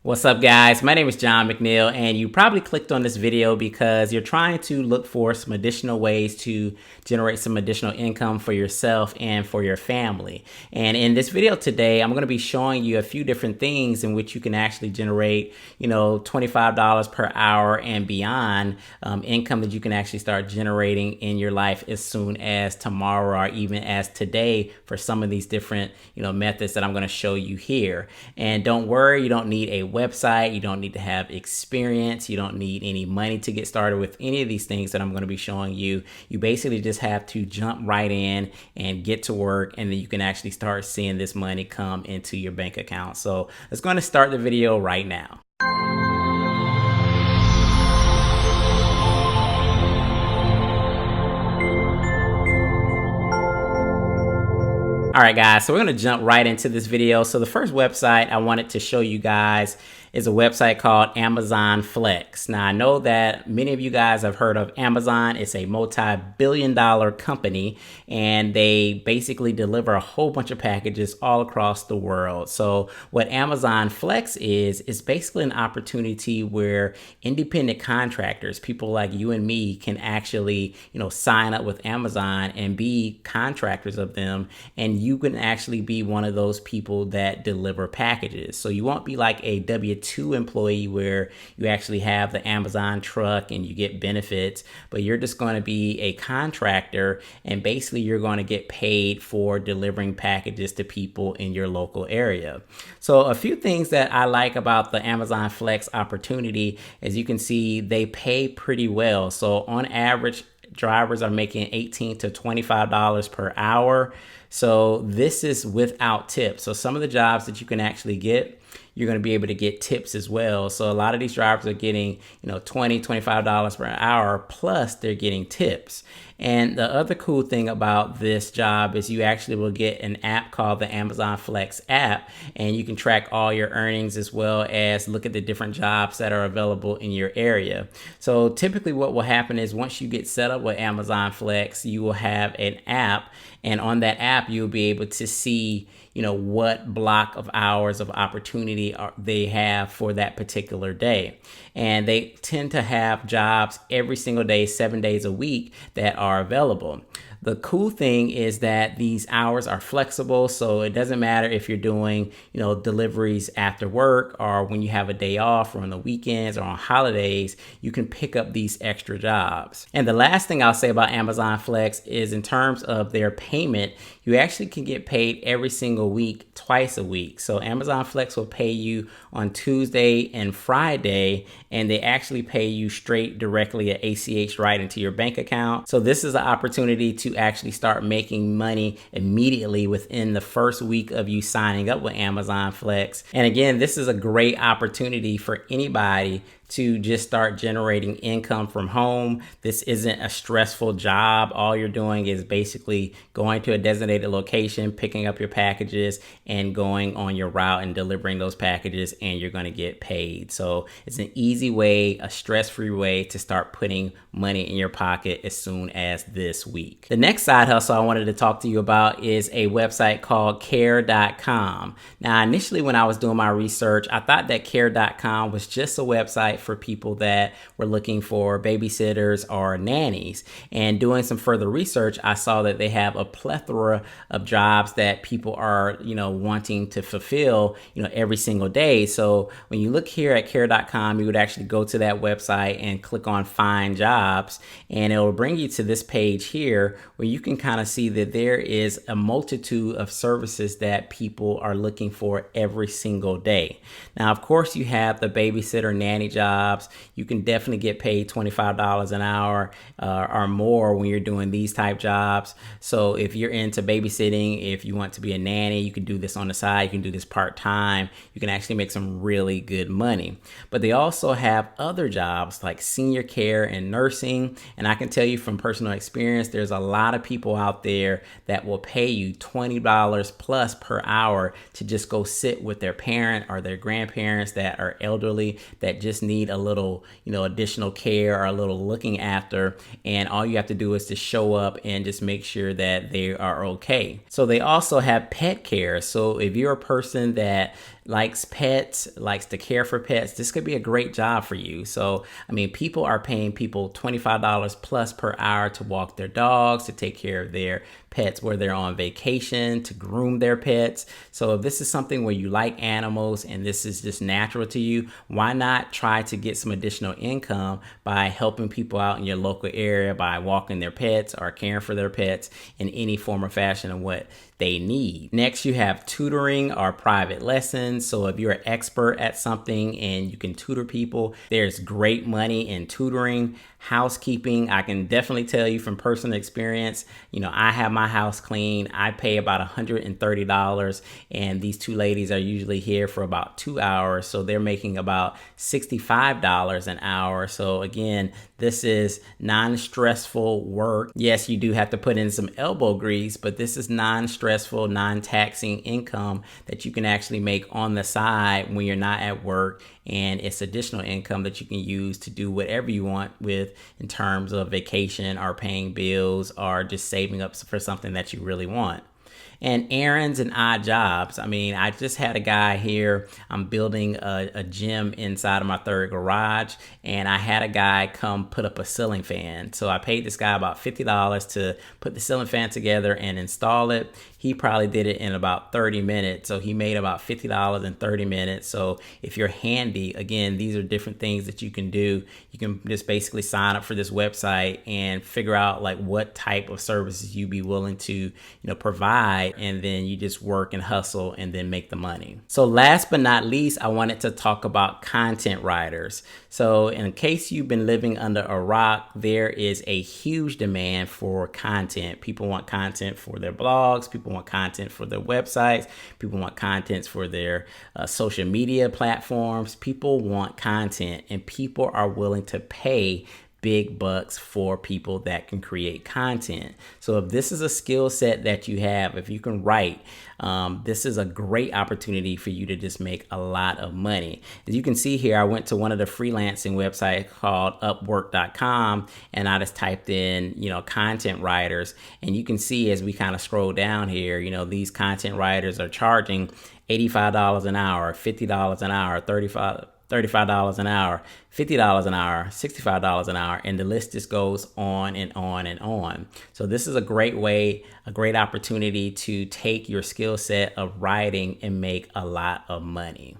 What's up, guys? My name is John McNeil, and you probably clicked on this video because you're trying to look for some additional ways to generate some additional income for yourself and for your family. And in this video today, I'm going to be showing you a few different things in which you can actually generate, $25 per hour and beyond income that you can actually start generating in your life as soon as tomorrow or even as today for some of these different, methods that I'm going to show you here. And don't worry, you don't need a website, you don't need to have experience, you don't need any money to get started with any of these things that I'm going to be showing you. You basically just have to jump right in and get to work, and then you can actually start seeing this money come into your bank account. So let's go and start the video right now. All right, guys, so we're going to jump right into this video. So the first website I wanted to show you guys is a website called Amazon Flex. Now, I know that many of you guys have heard of Amazon. It's a multi-billion-dollar company, and they basically deliver a whole bunch of packages all across the world. So what Amazon Flex is basically an opportunity where independent contractors, people like you and me, can actually, sign up with Amazon and be contractors of them, and you can actually be one of those people that deliver packages. So you won't be like a W-2 employee where you actually have the Amazon truck and you get benefits, but you're just going to be a contractor, and basically you're going to get paid for delivering packages to people in your local area. So a few things that I like about the Amazon Flex opportunity, as you can see, they pay pretty well. So on average, drivers are making $18 to $25 per hour. So this is without tips. So some of the jobs that you can actually get, you're going to be able to get tips as well. So a lot of these drivers are getting, $20, $25 per hour, plus they're getting tips. And the other cool thing about this job is you actually will get an app called the Amazon Flex app, and you can track all your earnings as well as look at the different jobs that are available in your area. So typically what will happen is once you get set up with Amazon Flex, you will have an app, and on that app, you'll be able to see, what block of hours of opportunity they have for that particular day. And they tend to have jobs every single day, 7 days a week, that are available. The cool thing is that these hours are flexible, so it doesn't matter if you're doing, deliveries after work or when you have a day off or on the weekends or on holidays, you can pick up these extra jobs. And the last thing I'll say about Amazon Flex is in terms of their payment, you actually can get paid every single week, twice a week. So Amazon Flex will pay you on Tuesday and Friday, and they actually pay you straight directly at ACH right into your bank account. So this is an opportunity to actually start making money immediately within the first week of you signing up with Amazon Flex. And again, this is a great opportunity for anybody to just start generating income from home. This isn't a stressful job. All you're doing is basically going to a designated location, picking up your packages, and going on your route and delivering those packages, and you're going to get paid. So it's an easy way, a stress-free way to start putting money in your pocket as soon as this week. The next side hustle I wanted to talk to you about is a website called Care.com. Now, initially when I was doing my research, I thought that Care.com was just a website for people that were looking for babysitters or nannies. And doing some further research, I saw that they have a plethora of jobs that people are, wanting to fulfill, every single day. So when you look here at Care.com, you would actually go to that website and click on Find Jobs, and it will bring you to this page here where you can kind of see that there is a multitude of services that people are looking for every single day. Now, of course, you have the babysitter nanny jobs. You can definitely get paid $25 an hour or more when you're doing these type jobs. So if you're into babysitting, if you want to be a nanny, you can do this on the side. You can do this part-time. You can actually make some really good money. But they also have other jobs like senior care and nursing. And I can tell you from personal experience, there's a lot of people out there that will pay you $20 plus per hour to just go sit with their parent or their grandparents that are elderly, that just need a little, additional care or a little looking after. And all you have to do is to show up and just make sure that they are okay. So they also have pet care. So if you're a person that likes pets, likes to care for pets, this could be a great job for you. So, I mean, people are paying people $25 plus per hour to walk their dogs, to take care of their pets where they're on vacation, to groom their pets. So if this is something where you like animals and this is just natural to you, why not try to get some additional income by helping people out in your local area by walking their pets or caring for their pets in any form or fashion of what they need. Next, you have tutoring or private lessons. So if you're an expert at something and you can tutor people, there's great money in tutoring. Housekeeping, I can definitely tell you from personal experience, you know, I have my house clean. I pay about $130, and these two ladies are usually here for about 2 hours. So they're making about $65 an hour. So again, this is non-stressful work. Yes, you do have to put in some elbow grease, but this is non-stressful, non-taxing income that you can actually make on the side when you're not at work. And it's additional income that you can use to do whatever you want with in terms of vacation or paying bills or just saving up for something that you really want. And errands and odd jobs. I mean, I just had a guy here. I'm building a gym inside of my third garage, and I had a guy come put up a ceiling fan. So I paid this guy about $50 to put the ceiling fan together and install it. He probably did it in about 30 minutes. So he made about $50 in 30 minutes. So if you're handy, again, these are different things that you can do. You can just basically sign up for this website and figure out like what type of services you'd be willing to, provide. And then you just work and hustle and then make the money. So last but not least, I wanted to talk about content writers. So in case you've been living under a rock, there is a huge demand for content. People want content for their blogs. People want content for their websites. People want content for their social media platforms. People want content, and people are willing to pay big bucks for people that can create content. So if this is a skill set that you have, if you can write, this is a great opportunity for you to just make a lot of money. As you can see here, I went to one of the freelancing websites called Upwork.com, and I just typed in, content writers. And you can see as we kind of scroll down here, these content writers are charging $85 an hour, $50 an hour, $35 an hour, $50 an hour, $65 an hour, and the list just goes on and on and on. So this is a great way, a great opportunity to take your skill set of writing and make a lot of money.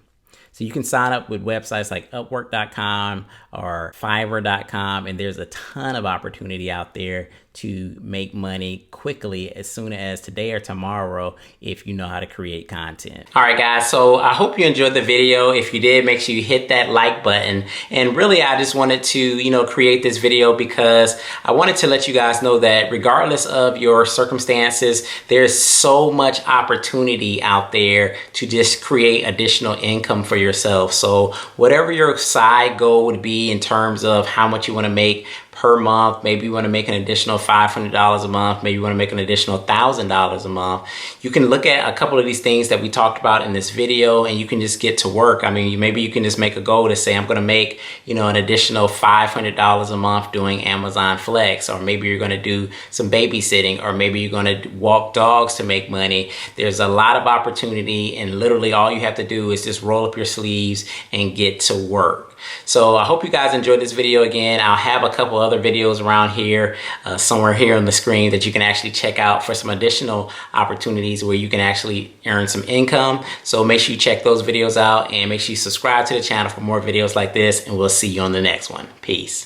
So you can sign up with websites like Upwork.com or Fiverr.com, and there's a ton of opportunity out there to make money quickly as soon as today or tomorrow if you know how to create content. All right, guys, so I hope you enjoyed the video. If you did, make sure you hit that like button. And really, I just wanted to, create this video because I wanted to let you guys know that regardless of your circumstances, there's so much opportunity out there to just create additional income for yourself. So whatever your side goal would be in terms of how much you want to make per month, maybe you want to make an additional $500 a month, maybe you want to make an additional $1,000 a month, you can look at a couple of these things that we talked about in this video and you can just get to work. I mean, maybe you can just make a goal to say, I'm going to make, an additional $500 a month doing Amazon Flex, or maybe you're going to do some babysitting, or maybe you're going to walk dogs to make money. There's a lot of opportunity, and literally all you have to do is just roll up your sleeves and get to work. So I hope you guys enjoyed this video. Again, I'll have a couple other videos around here, somewhere here on the screen, that you can actually check out for some additional opportunities where you can actually earn some income. So make sure you check those videos out, and make sure you subscribe to the channel for more videos like this, and we'll see you on the next one. Peace.